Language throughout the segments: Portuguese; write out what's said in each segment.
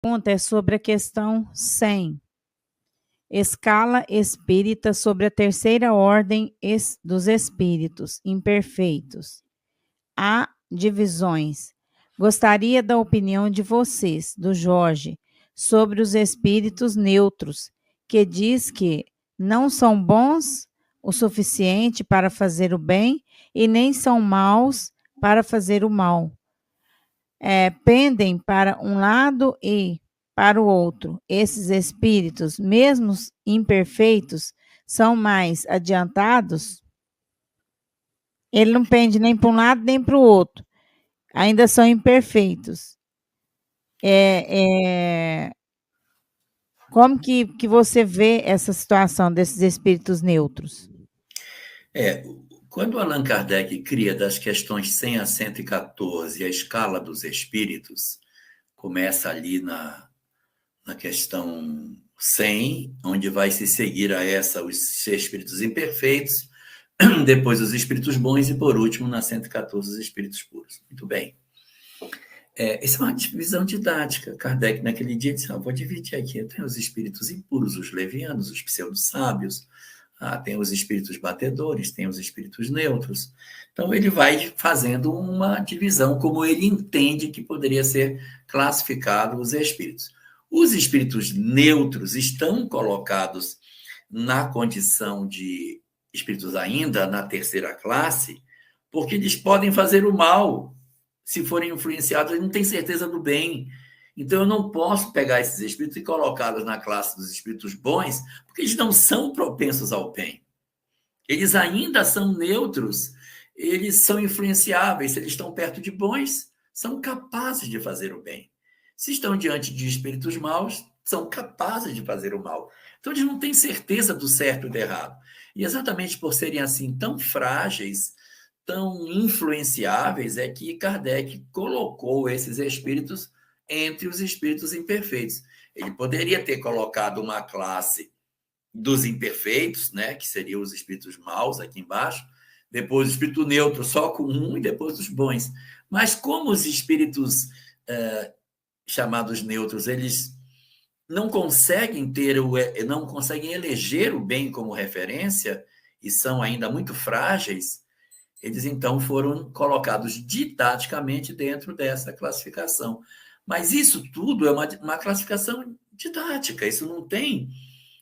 pergunta é sobre a questão 100. Escala espírita sobre a terceira ordem dos espíritos imperfeitos. Há divisões. Gostaria da opinião de vocês, do Jorge, sobre os espíritos neutros, que diz que não são bons o suficiente para fazer o bem e nem são maus para fazer o mal. Pendem para um lado e para o outro. Esses espíritos, mesmo imperfeitos, são mais adiantados. Ele não pende nem para um lado nem para o outro. Ainda são imperfeitos. Como que você vê essa situação desses espíritos neutros? Quando Allan Kardec cria das questões 100 a 114 a escala dos espíritos, começa ali na questão 100, onde vai se seguir a essa os espíritos imperfeitos, depois os espíritos bons e, por último, na 114, os espíritos puros. Muito bem. Essa é uma divisão didática. Kardec, naquele dia, disse, vou dividir aqui. Tem os espíritos impuros, os levianos, os pseudo-sábios, tem os espíritos batedores, tem os espíritos neutros. Então, ele vai fazendo uma divisão, como ele entende que poderia ser classificado os espíritos. Os espíritos neutros estão colocados na condição de espíritos ainda na terceira classe, porque eles podem fazer o mal se forem influenciados, eles não têm certeza do bem. Então, eu não posso pegar esses espíritos e colocá-los na classe dos espíritos bons, porque eles não são propensos ao bem. Eles ainda são neutros, eles são influenciáveis. Se eles estão perto de bons, são capazes de fazer o bem. Se estão diante de espíritos maus, são capazes de fazer o mal. Então, eles não têm certeza do certo e do errado. E exatamente por serem assim tão frágeis, tão influenciáveis, é que Kardec colocou esses espíritos entre os espíritos imperfeitos. Ele poderia ter colocado uma classe dos imperfeitos, né, que seriam os espíritos maus aqui embaixo, depois o espírito neutro só com um e depois os bons. Mas como os espíritos chamados neutros, eles não conseguem não conseguem eleger o bem como referência e são ainda muito frágeis, eles então foram colocados didaticamente dentro dessa classificação. Mas isso tudo é uma classificação didática, isso não tem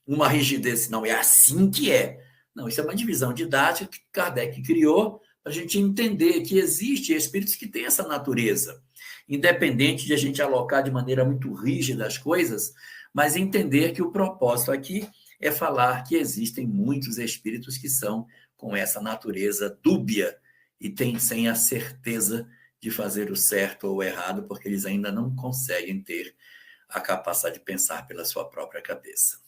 uma rigidez, não, é assim que é. Não, isso é uma divisão didática que Kardec criou para a gente entender que existem espíritos que têm essa natureza, independente de a gente alocar de maneira muito rígida as coisas, mas entender que o propósito aqui é falar que existem muitos espíritos que são com essa natureza dúbia e tem sem a certeza de fazer o certo ou o errado, porque eles ainda não conseguem ter a capacidade de pensar pela sua própria cabeça.